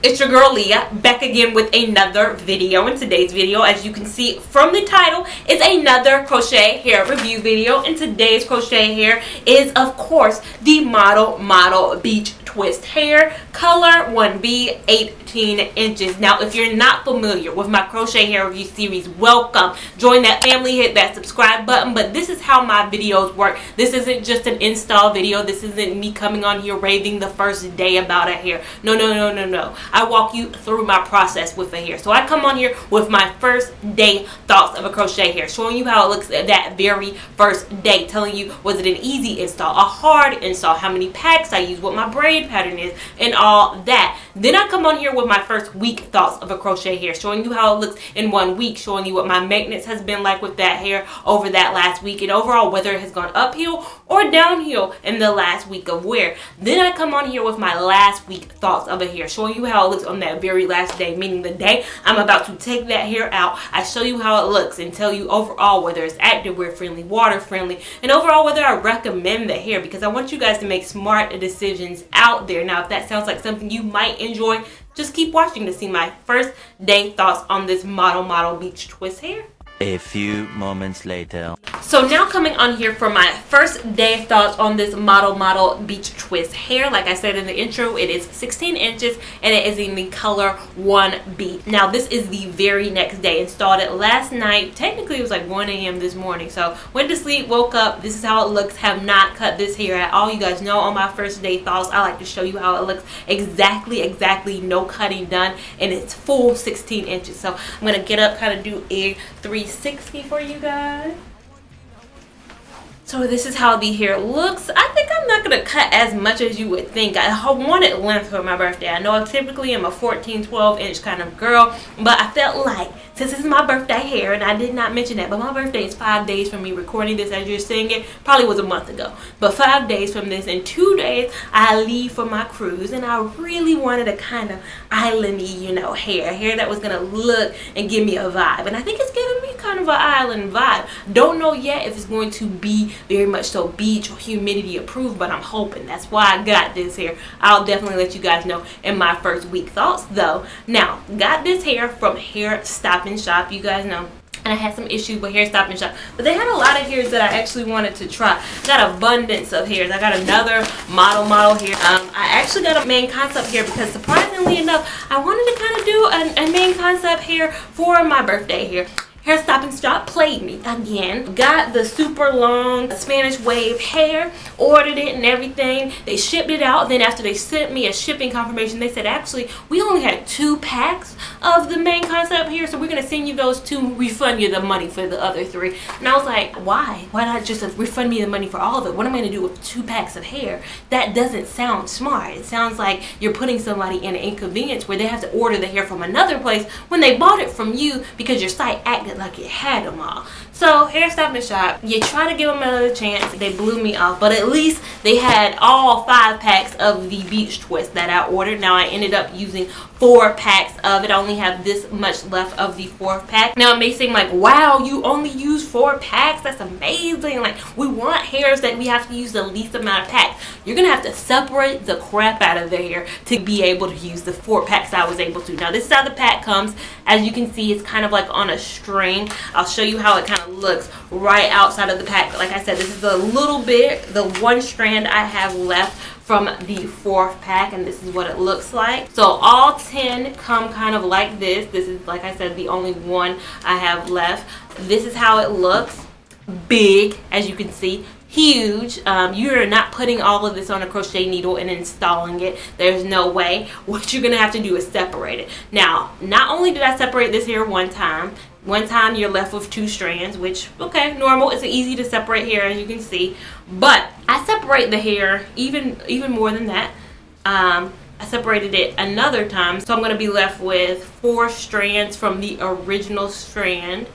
It's your girl Leah, back again with another video. In today's video, as you can see from the title, is another crochet hair review video. And today's crochet hair is, of course, the Model Beach Twist hair, color 1B, 18 inches. Now, if you're not familiar with my crochet hair review series, welcome. Join that family, hit that subscribe button. But this is how my videos work. This isn't just an install video. This isn't me coming on here raving the first day about a hair. No. I walk you through my process with a hair. So I come on here with my first day thoughts of a crochet hair, showing you how it looks at that very first day, telling you was it an easy install, a hard install, how many packs I use, what my braid pattern is, and all that. Then I come on here with my first week thoughts of a crochet hair, showing you how it looks in 1 week, showing you what my maintenance has been like with that hair over that last week, and overall whether it has gone uphill or downhill in the last week of wear. Then I come on here with my last week thoughts of a hair, showing you how it looks on that very last day, meaning the day I'm about to take that hair out. I show you how it looks and tell you overall whether it's activewear friendly, water friendly, and overall whether I recommend the hair, because I want you guys to make smart decisions out there. Now, if that sounds like something you might enjoy, just keep watching to see my first day thoughts on this Model Beach Twist hair. A few moments later. So now coming on here for my first day thoughts on this Model Beach Twist hair. Like I said in the intro, it is 16 inches and it is in the color 1B. Now this is the very next day. Installed it last night. Technically it was like 1 a.m. this morning. So went to sleep, woke up. This is how it looks. Have not cut this hair at all. You guys know on my first day thoughts, I like to show you how it looks exactly, no cutting done. And it's full 16 inches. So I'm going to get up, kind of do a 360 for you guys. So this is how the hair looks. I think I'm not going to cut as much as you would think. I wanted length for my birthday. I know I typically am a 14-12 inch kind of girl, but I felt like since this is my birthday hair, and I did not mention that, but my birthday is 5 days from me recording this as you're seeing it. Probably was a month ago, but 5 days from this. In 2 days, I leave for my cruise, and I really wanted a kind of islandy, hair that was going to look and give me a vibe. And I think it's giving me kind of an island vibe. Don't know yet if it's going to be very much so beach or humidity approved, but I'm hoping. That's why I got this hair. I'll definitely let you guys know in my first week thoughts though. Now, got this hair from Hair Stop and Shop. You guys know, and I had some issues with Hair Stop and Shop, but they had a lot of hairs that I actually wanted to try. Got abundance of hairs. I got another model hair. I actually got a main concept hair because surprisingly enough, I wanted to kind of do a main concept hair for my birthday hair. Hair Stop and Shop played me again. Got the super long Spanish wave hair, ordered it and everything. They shipped it out. Then after they sent me a shipping confirmation, they said, actually, we only had 2 packs of the main concept hair, so we're going to send you those 2, refund you the money for the other 3. And I was like, why? Why not just refund me the money for all of it? What am I going to do with 2 packs of hair? That doesn't sound smart. It sounds like you're putting somebody in an inconvenience where they have to order the hair from another place when they bought it from you because your site acted like it had them all. So Hair Stop and Shop, you try to give them another chance. They blew me off, but at least they had all 5 packs of the Beach Twist that I ordered. Now I ended up using 4 packs of it. I only have this much left of the 4th pack. Now it may seem like, wow, you only use 4 packs. That's amazing. Like, we want hairs that we have to use the least amount of packs. You're gonna have to separate the crap out of the hair to be able to use the 4 packs I was able to. Now this is how the pack comes. As you can see, it's kind of like on a string. I'll show you how it kind of looks right outside of the pack. Like I said, this is a little bit, the 1 strand I have left from the 4th pack, and this is what it looks like. So all 10 come kind of like this. This is, like I said, the only one I have left. This is how it looks. Big, as you can see. Huge. You're not putting all of this on a crochet needle and installing it. There's no way. What you're gonna have to do is separate it. Now, not only did I separate this hair one time you're left with 2 strands, which, okay, normal. It's easy to separate hair, as you can see, but I separate the hair even more than that. I separated it another time, so I'm going to be left with 4 strands from the original strand.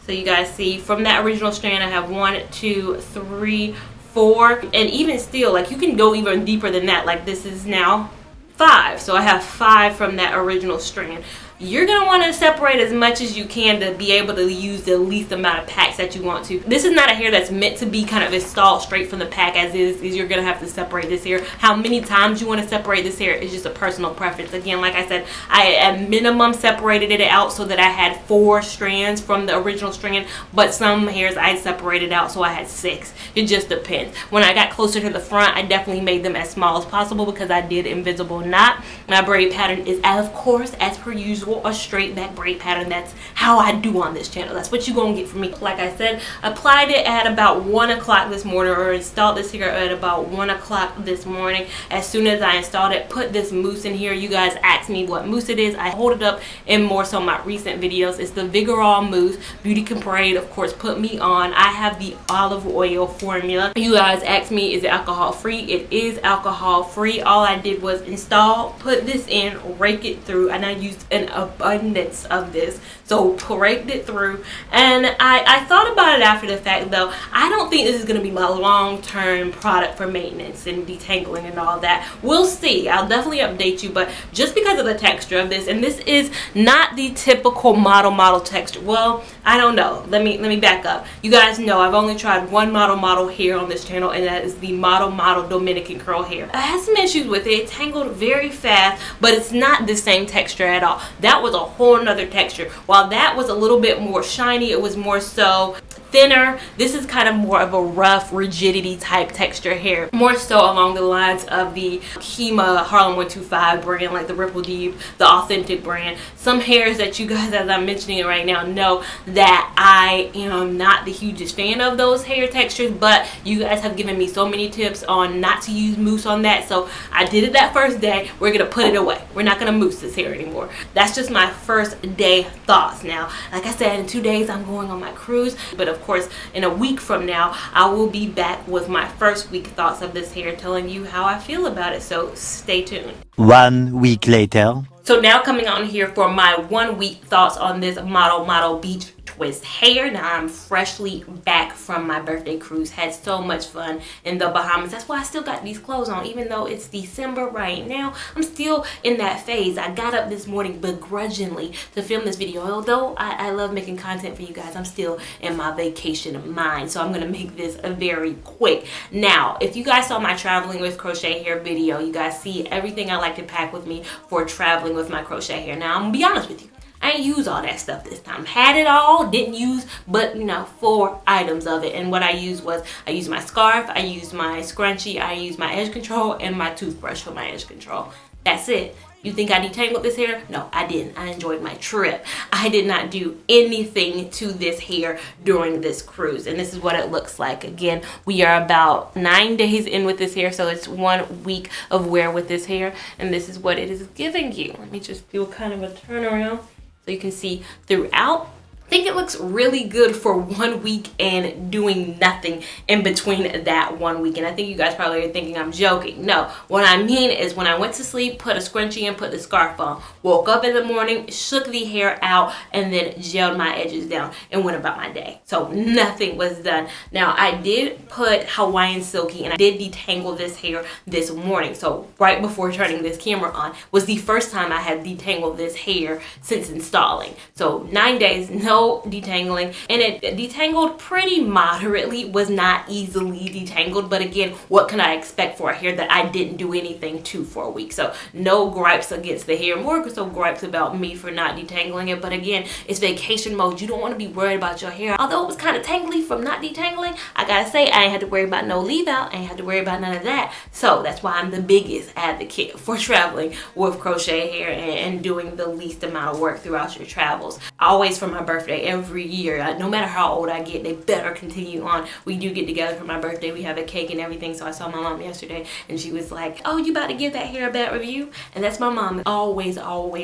So you guys see, from that original strand, I have 1, 2, 3, 4, and even still, like, you can go even deeper than that. Like, this is now 5, so I have 5 from that original strand. you're going to want to separate as much as you can to be able to use the least amount of packs that you want to. This is not a hair that's meant to be kind of installed straight from the pack as is you're going to have to separate this hair. How many times you want to separate this hair is just a personal preference. Again, like I said, I at minimum separated it out so that I had 4 strands from the original strand, but some hairs I separated out so I had 6. It just depends. When I got closer to the front, I definitely made them as small as possible because I did invisible knot. My braid pattern is, of course, as per usual, a straight back braid pattern. That's how I do on this channel. That's what you're gonna get from me. Like I said, applied it at about 1 o'clock this morning, or installed this here at about 1 o'clock this morning. As soon as I installed it, put this mousse in here. You guys asked me what mousse it is. I hold it up in more so my recent videos. It's the Vkillz mousse. Beauty Parade, of course, put me on. I have the olive oil formula. You guys asked me, is it alcohol free? It is alcohol free. All I did was install, put this in, rake it through, and I used an abundance of this, so raked it through. And I thought about it after the fact, though. I don't think this is going to be my long-term product for maintenance and detangling and all that. We'll see. I'll definitely update you, but just because of the texture of this, and this is not the typical model texture. Well, I don't know. Let me back up. You guys know I've only tried one model hair on this channel, and that is the model Dominican curl hair. I had some issues with it. It tangled very fast, but it's not the same texture at all. That was a whole nother texture. While that was a little bit more shiny, it was more so thinner. This is kind of more of a rough rigidity type texture hair, more so along the lines of the Kima Harlem 125 brand, like the Ripple Deep, the authentic brand. Some hairs that you guys, as I'm mentioning it right now, know that I am not the hugest fan of those hair textures, but you guys have given me so many tips on not to use mousse on that, so I did it that first day. We're gonna put it away. We're not gonna mousse this hair anymore. That's just my first day thoughts. Now, like I said, in 2 days I'm going on my cruise, but of course in a week from now I will be back with my first week thoughts of this hair, telling you how I feel about it, so stay tuned. 1 week later. So now coming on here for my 1 week thoughts on this model beach twist hair. Now I'm freshly back from my birthday cruise. Had so much fun in the Bahamas. That's why I still got these clothes on, even though it's December right now. I'm still in that phase. I got up this morning begrudgingly to film this video. Although I love making content for you guys, I'm still in my vacation mind, so I'm gonna make this very quick. Now, if you guys saw my traveling with crochet hair video, you guys see everything I like to pack with me for traveling with my crochet hair. Now, I'm gonna be honest with you, I ain't use all that stuff this time. Had it all, didn't use, but 4 items of it. And what I used was, I used my scarf, I used my scrunchie, I used my edge control, and my toothbrush for my edge control. That's it. You think I detangled this hair? No, I didn't. I enjoyed my trip. I did not do anything to this hair during this cruise. And this is what it looks like. Again, we are about 9 days in with this hair, so it's 1 week of wear with this hair. And this is what it is giving you. Let me just do kind of a turnaround so you can see throughout. I think it looks really good for 1 week and doing nothing in between that 1 week. And I think you guys probably are thinking I'm joking. No, what I mean is when I went to sleep, put a scrunchie in, put the scarf on, woke up in the morning, shook the hair out, and then gelled my edges down and went about my day. So nothing was done. Now I did put Hawaiian Silky and I did detangle this hair this morning. So right before turning this camera on was the first time I had detangled this hair since installing. So 9 days, no detangling, and it detangled pretty moderately, was not easily detangled, but again, what can I expect for a hair that I didn't do anything to for a week? So no gripes against the hair, more so gripes about me for not detangling it. But again, it's vacation mode. You don't want to be worried about your hair. Although it was kind of tangly from not detangling, I gotta say I ain't had to worry about no leave out, I ain't had to worry about none of that. So that's why I'm the biggest advocate for traveling with crochet hair and doing the least amount of work throughout your travels. Always for my birthday, every year, no matter how old I get, they better continue on. We do get together for my birthday, we have a cake and everything. So I saw my mom yesterday and she was like, oh, you about to give that hair a bad review? And that's my mom. Always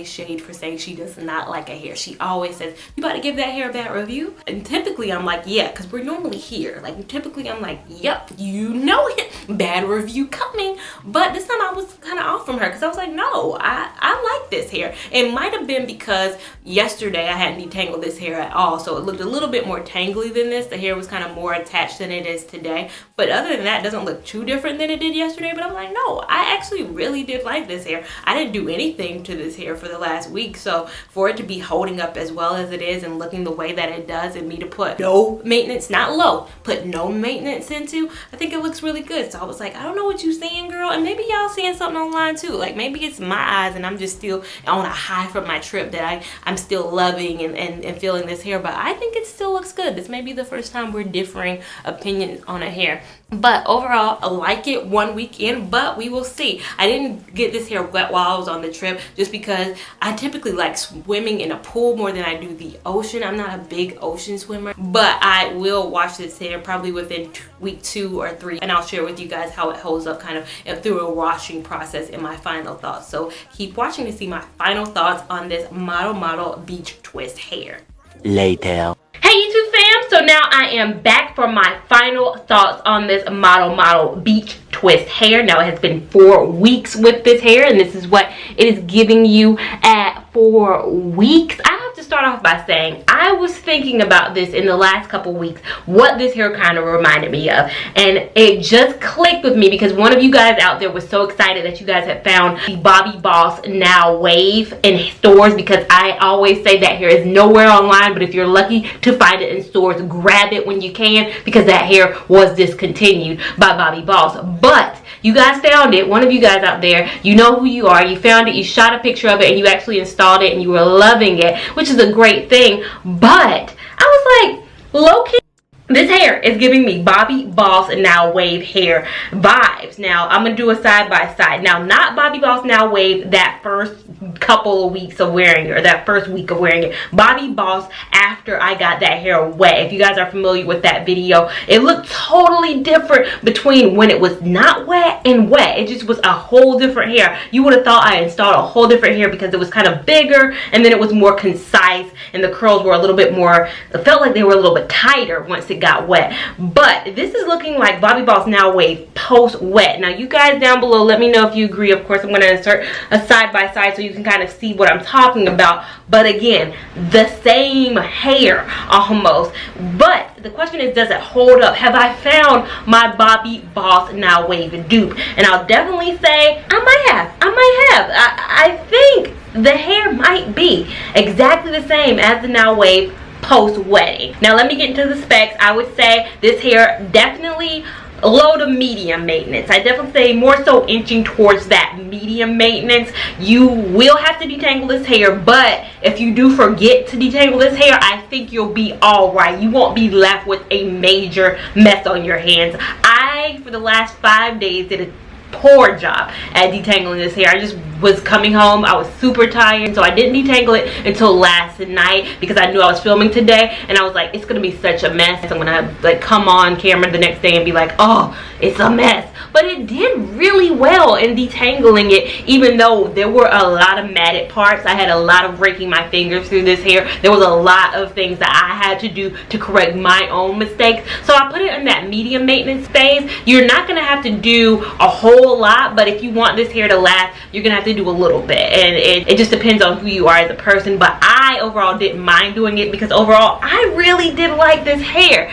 shade for saying she does not like a hair. She always says, you about to give that hair a bad review? And typically I'm like, yeah, because we're normally here. Like typically I'm like, yep, you know it, bad review coming. But this time I was kind of off from her because I was like, no, I like this hair. It might have been because yesterday I hadn't detangled this hair hair at all. So it looked a little bit more tangly than this. The hair was kind of more attached than it is today. But other than that, it doesn't look too different than it did yesterday. But I'm like, no, I actually really did like this hair. I didn't do anything to this hair for the last week. So for it to be holding up as well as it is and looking the way that it does, and me to put no maintenance, not low, put no maintenance into, I think it looks really good. So I was like, I don't know what you saying, girl. And maybe y'all seeing something online too. Like maybe it's my eyes and I'm just still on a high from my trip that I'm still loving and feeling this hair. But I think it still looks good. This may be the first time we're differing opinions on a hair. But overall, I like it 1 week in, but we will see. I didn't get this hair wet while I was on the trip just because I typically like swimming in a pool more than I do the ocean. I'm not a big ocean swimmer, but I will wash this hair probably within week 2 or 3, and I'll share with you guys how it holds up kind of through a washing process and my final thoughts. So keep watching to see my final thoughts on this model beach twist hair. Later. Hey YouTube fam, so now I am back for my final thoughts on this model beach twist hair. Now it has been 4 weeks with this hair, and this is what it is giving you at 4 weeks. I have to start off by saying I was thinking about this in the last couple weeks, what this hair kind of reminded me of, and it just clicked with me because one of you guys out there was so excited that you guys had found the Bobbi Boss Now Wave in stores, because I always say that hair is nowhere online, but if you're lucky to find it in stores, grab it when you can, because that hair was discontinued by Bobbi Boss. But you guys found it. One of you guys out there, you know who you are. You found it, you shot a picture of it, and you actually installed it, and you were loving it, which is a great thing. But I was like, low-key, this hair is giving me Bobbi Boss Now Wave hair vibes. Now, I'm going to do a side-by-side. Now, not Bobbi Boss Now Wave that first couple of weeks of wearing it, or that first week of wearing it. Bobbi Boss after I got that hair wet. If you guys are familiar with that video, it looked totally different between when it was not wet and wet. It just was a whole different hair. You would have thought I installed a whole different hair because it was kind of bigger, and then it was more concise, and the curls were a little bit more, it felt like they were a little bit tighter once it got wet. But this is looking like Bobbi Boss Now Wave post wet. Now you guys down below, let me know if you agree. Of course, I'm going to insert a side by side so you can kind of see what I'm talking about. But again, the same hair almost. But the question is, does it hold up? Have I found my Bobbi Boss Now Wave dupe? And I'll definitely say I might have. I think the hair might be exactly the same as the Now Wave post wedding. Now let me get into the specs. I would say this hair definitely low to medium maintenance. I definitely say more so inching towards that medium maintenance. You will have to detangle this hair, but if you do forget to detangle this hair, I think you'll be all right. You won't be left with a major mess on your hands. I, for the last 5 days, did a poor job at detangling this hair. I just was coming home, I was super tired, so I didn't detangle it until last night because I knew I was filming today, and I was like, it's gonna be such a mess. I'm gonna like come on camera the next day and be like, oh, it's a mess. But it did really well in detangling it, even though there were a lot of matted parts. I had a lot of breaking my fingers through this hair. There was a lot of things that I had to do to correct my own mistakes. So I put it in that medium maintenance phase. You're not gonna have to do a whole lot, but if you want this hair to last, you're gonna have to do a little bit, and it just depends on who you are as a person. But I overall didn't mind doing it because overall I really did like this hair.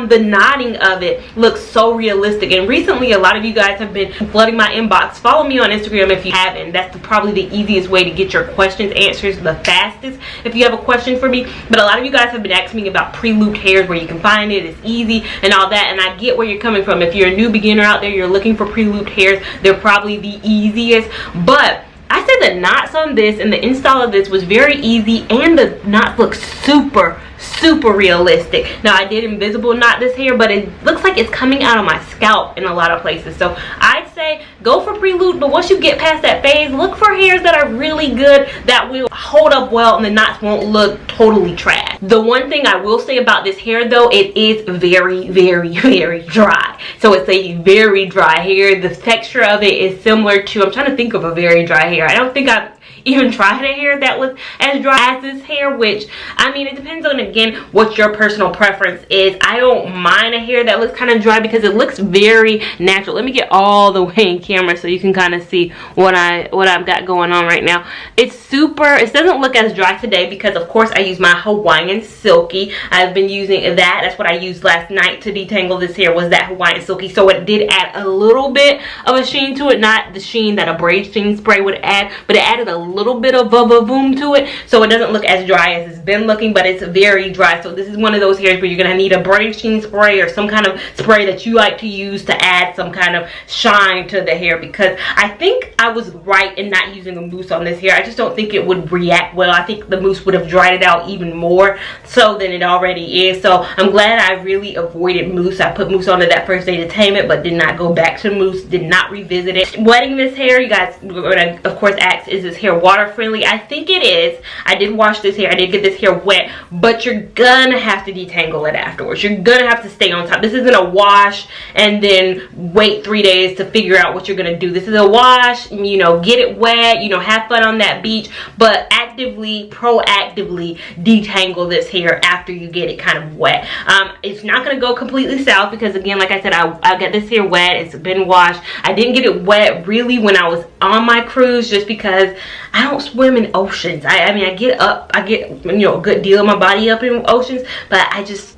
The knotting of it looks so realistic, and recently a lot of you guys have been flooding my inbox. Follow me on Instagram if you haven't. That's probably the easiest way to get your questions answered the fastest if you have a question for me. But a lot of you guys have been asking me about pre-looped hairs, where you can find it, it's easy and all that, and I get where you're coming from. If you're a new beginner out there, you're looking for pre-looped hairs, they're probably the easiest. But I said the knots on this and the install of this was very easy, and the knots look super realistic. Now I did invisible knot this hair, but it looks like it's coming out of my scalp in a lot of places. So I'd say go for pre-loop, but once you get past that phase, look for hairs that are really good, that will hold up well, and the knots won't look totally trash. The one thing I will say about this hair though, it is very dry. So it's a very dry hair. The texture of it is similar to, I'm trying to think of a very dry hair. I don't think I've even tried a hair that was as dry as this hair, which, I mean, it depends on, again, what your personal preference is. I don't mind a hair that looks kind of dry because it looks very natural. Let me get all the way in camera so you can kind of see what I've got going on right now. It's super, it doesn't look as dry today because, of course, I use my Hawaiian Silky. I've been using that. That's what I used last night to detangle this hair, was that Hawaiian Silky. So it did add a little bit of a sheen to it, not the sheen that a braid sheen spray would add, but it added a little bit of a boom to it, so it doesn't look as dry as it's been looking, but it's very dry. So this is one of those hairs where you're gonna need a braid sheen spray or some kind of spray that you like to use to add some kind of shine to the hair, because I think I was right in not using a mousse on this hair. I just don't think it would react well. I think the mousse would have dried it out even more so than it already is. So I'm glad I really avoided mousse. I put mousse on it that first day to tame it, but did not go back to mousse, did not revisit it. Wetting this hair, you guys are gonna, of course, ask, is this hair water friendly? I think it is. I did wash this hair. I did get this hair wet, but you're gonna have to detangle it afterwards. You're gonna have to stay on top. This isn't a wash and then wait 3 days to figure out what you're gonna do. This is a wash, you know, get it wet, you know, have fun on that beach, but actively, proactively detangle this hair after you get it kind of wet. It's not gonna go completely south because, again, like I said, I got this hair wet. It's been washed. I didn't get it wet really when I was on my cruise, just because I don't swim in oceans. I mean, I get, you know, a good deal of my body up in oceans, but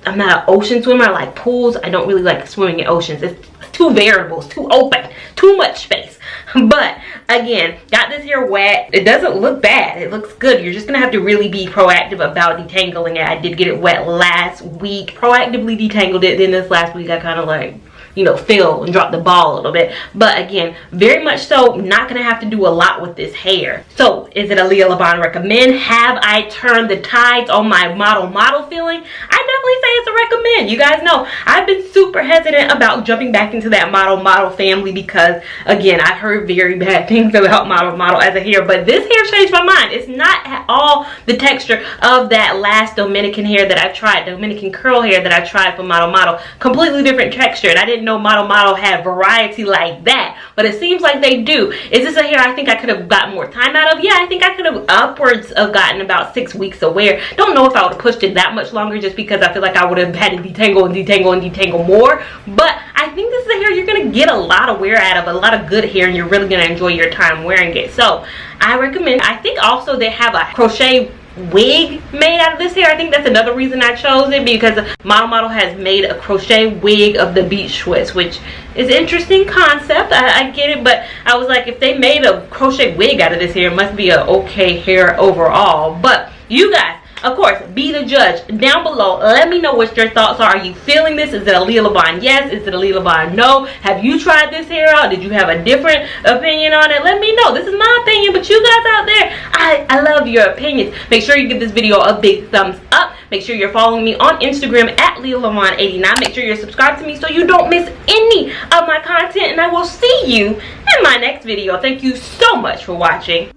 I'm not an ocean swimmer. I like pools. I don't really like swimming in oceans. It's too variable, it's too open, too much space. But again, got this hair wet. It doesn't look bad. It looks good. You're just gonna have to really be proactive about detangling it. I did get it wet last week, proactively detangled it. Then this last week I kind of like, you know, fell and dropped the ball a little bit. But again, very much so not gonna have to do a lot with this hair. So is it a Lia Lavon recommend? Have I turned the tides on my model feeling? I definitely say it's a recommend. You guys know I've been super hesitant about jumping back into that model family because, again, I've heard very bad things about model as a hair, but this hair changed my mind. It's not at all the texture of that last Dominican hair that I tried, Dominican curl hair that I tried for model. Completely different texture, and I didn't know model had variety like that, but it seems like they do. Is this a hair I think I could have gotten more time out of? Yeah, I think I could have upwards of gotten about 6 weeks of wear. Don't know if I would have pushed it that much longer, just because I feel like I would have had to detangle more, but I think this is a hair you're gonna get a lot of wear out of, a lot of good hair, and you're really gonna enjoy your time wearing it. So I recommend. I think also they have a crochet wig made out of this hair. I think that's another reason I chose it, because model has made a crochet wig of the beach sweats, which is an interesting concept. I get it, but I was like, if they made a crochet wig out of this hair, it must be a okay hair overall. But you guys, of course, be the judge down below. Let me know what your thoughts are. Are you feeling this? Is it a Lia Lavon yes? Is it a Lia Lavon no? Have you tried this hair out? Did you have a different opinion on it? Let me know. This is my opinion, but you guys out there, I love your opinions. Make sure you give this video a big thumbs up. Make sure you're following me on Instagram at Lia Lavon 89. Make sure you're subscribed to me so you don't miss any of my content, and I will see you in my next video. Thank you so much for watching.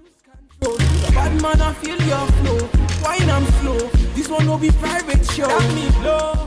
Bad man, I feel your flow. Wine and flow. This one will be private show.